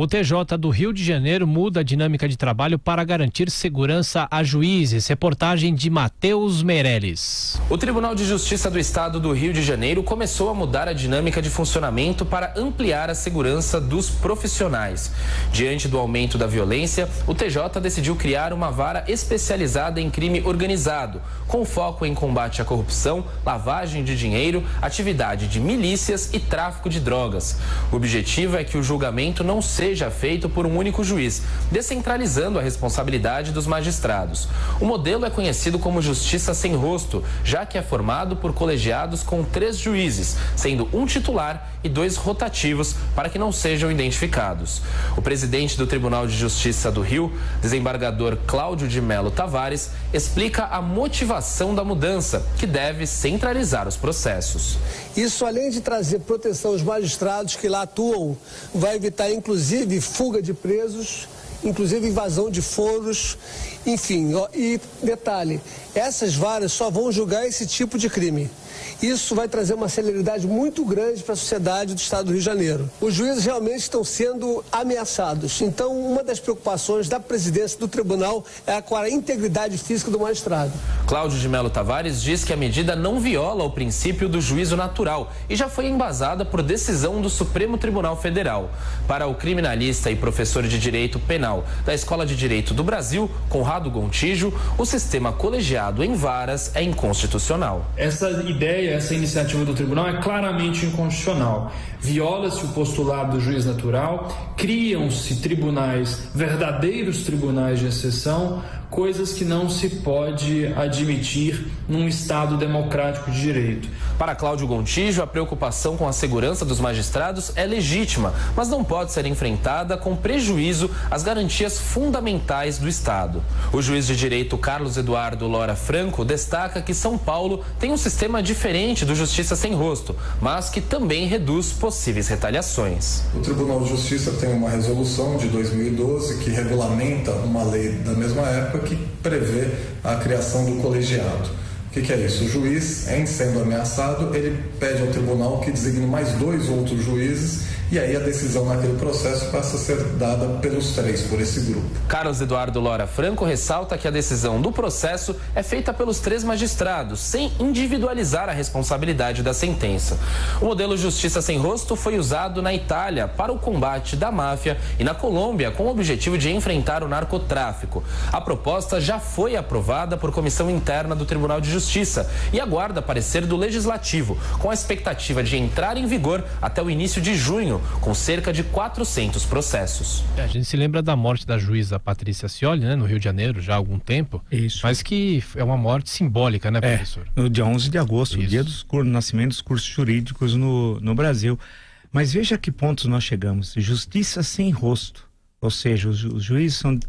O TJ do Rio de Janeiro muda a dinâmica de trabalho para garantir segurança a juízes. Reportagem de Matheus Meirelles. O Tribunal de Justiça do Estado do Rio de Janeiro começou a mudar a dinâmica de funcionamento para ampliar a segurança dos profissionais. Diante do aumento da violência, o TJ decidiu criar uma vara especializada em crime organizado, com foco em combate à corrupção, lavagem de dinheiro, atividade de milícias e tráfico de drogas. O objetivo é que o julgamento não seja feito por um único juiz, descentralizando a responsabilidade dos magistrados. O modelo é conhecido como Justiça Sem Rosto, já que é formado por colegiados com 3 juízes, sendo um titular e 2 rotativos, para que não sejam identificados. O presidente do Tribunal de Justiça do Rio, desembargador Cláudio de Melo Tavares, explica a motivação da mudança, que deve centralizar os processos. Isso, além de trazer proteção aos magistrados que lá atuam, vai evitar inclusive fuga de presos, inclusive invasão de foros, enfim. E detalhe, essas varas só vão julgar esse tipo de crime. Isso vai trazer uma celeridade muito grande para a sociedade do Estado do Rio de Janeiro. Os juízes realmente estão sendo ameaçados. Então, uma das preocupações da presidência do tribunal é com a integridade física do magistrado. Cláudio de Melo Tavares diz que a medida não viola o princípio do juízo natural e já foi embasada por decisão do Supremo Tribunal Federal. Para o criminalista e professor de Direito Penal da Escola de Direito do Brasil, Conrado Gontijo, o sistema colegiado em varas é inconstitucional. Essa ideia, essa iniciativa do tribunal é claramente inconstitucional. Viola-se o postulado do juiz natural, criam-se tribunais, verdadeiros tribunais de exceção, coisas que não se pode admitir num Estado democrático de direito. Para Cláudio Gontijo, a preocupação com a segurança dos magistrados é legítima, mas não pode ser enfrentada com prejuízo às garantias fundamentais do Estado. O juiz de direito Carlos Eduardo Lora Franco destaca que São Paulo tem um sistema diferente do Justiça Sem Rosto, mas que também reduz possíveis retaliações. O Tribunal de Justiça tem uma resolução de 2012 que regulamenta uma lei da mesma época que prevê a criação do colegiado. O que é isso? O juiz, em sendo ameaçado, ele pede ao tribunal que designe mais 2 outros juízes e aí a decisão naquele processo passa a ser dada pelos 3, por esse grupo. Carlos Eduardo Lora Franco ressalta que a decisão do processo é feita pelos 3 magistrados, sem individualizar a responsabilidade da sentença. O modelo Justiça Sem Rosto foi usado na Itália para o combate da máfia e na Colômbia com o objetivo de enfrentar o narcotráfico. A proposta já foi aprovada por comissão interna do Tribunal de Justiça e aguarda parecer do Legislativo, com a expectativa de entrar em vigor até o início de junho, com cerca de 400 processos. A gente se lembra da morte da juíza Patrícia Scioli, né, no Rio de Janeiro, já há algum tempo. Isso. Mas que é uma morte simbólica, né, professor? No dia 11 de agosto, Isso. o dia do nascimento dos cursos jurídicos no Brasil. Mas veja a que pontos nós chegamos. Justiça sem rosto. Ou seja, os juízes são de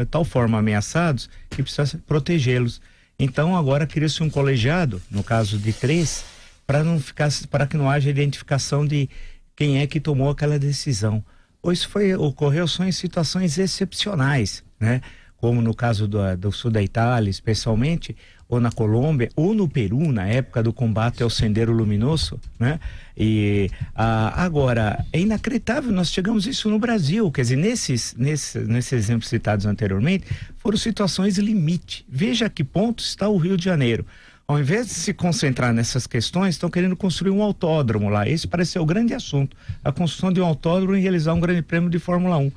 tal forma ameaçados que precisa protegê-los. Então agora cria-se um colegiado, no caso de 3, para que não haja identificação de quem é que tomou aquela decisão. Isso ocorreu só em situações excepcionais, né? Como no caso do sul da Itália, especialmente, ou na Colômbia, ou no Peru, na época do combate ao Sendero Luminoso, né? E agora, é inacreditável, nós chegamos isso no Brasil, quer dizer, nesses exemplos citados anteriormente, foram situações limite. Veja a que ponto está o Rio de Janeiro. Ao invés de se concentrar nessas questões, estão querendo construir um autódromo lá. Esse parece ser o grande assunto, a construção de um autódromo e realizar um grande prêmio de Fórmula 1.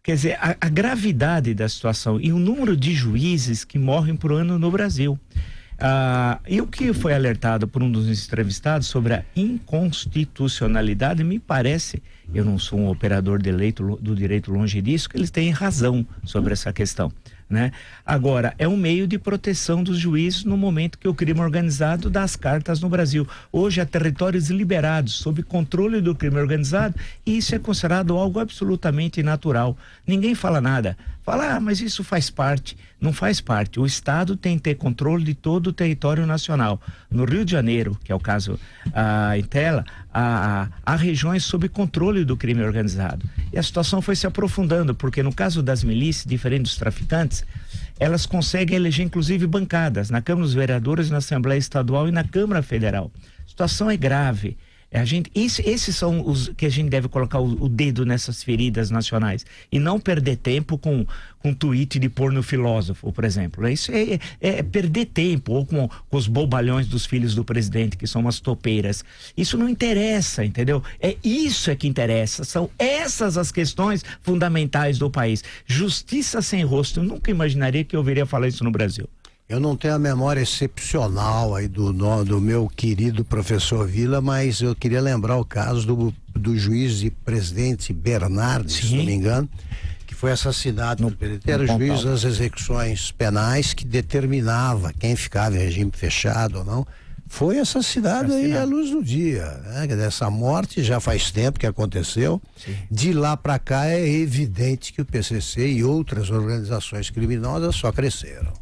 Quer dizer, a gravidade da situação e o número de juízes que morrem por ano no Brasil. E o que foi alertado por um dos entrevistados sobre a inconstitucionalidade, me parece, eu não sou um operador do direito longe disso, que eles têm razão sobre essa questão, né? Agora, é um meio de proteção dos juízes no momento que o crime organizado dá as cartas no Brasil. Hoje há territórios liberados sob controle do crime organizado e isso é considerado algo absolutamente natural. Ninguém fala nada. Fala, mas isso faz parte. Não faz parte. O Estado tem que ter controle de todo o território nacional. No Rio de Janeiro, que é o caso em tela, há regiões sob controle do crime organizado. E a situação foi se aprofundando, porque no caso das milícias, diferente dos traficantes, elas conseguem eleger inclusive bancadas na Câmara dos Vereadores, na Assembleia Estadual e na Câmara Federal. A situação é grave. Esses são os que a gente deve colocar o dedo nessas feridas nacionais e não perder tempo com tweet de porno filósofo, por exemplo. Isso é perder tempo, ou com os bobalhões dos filhos do presidente, que são umas topeiras. Isso não interessa, entendeu? Isso que interessa, são essas as questões fundamentais do país. Justiça sem rosto, eu nunca imaginaria que eu ouviria falar isso no Brasil. Eu não tenho a memória excepcional aí do meu querido professor Vila, mas eu queria lembrar o caso do juiz e presidente Bernardes, se não me engano, que foi assassinado. Era o juiz das execuções penais que determinava quem ficava em regime fechado ou não. Foi assassinado aí à luz do dia, né? Essa morte já faz tempo que aconteceu. Sim. De lá para cá é evidente que o PCC e outras organizações criminosas só cresceram.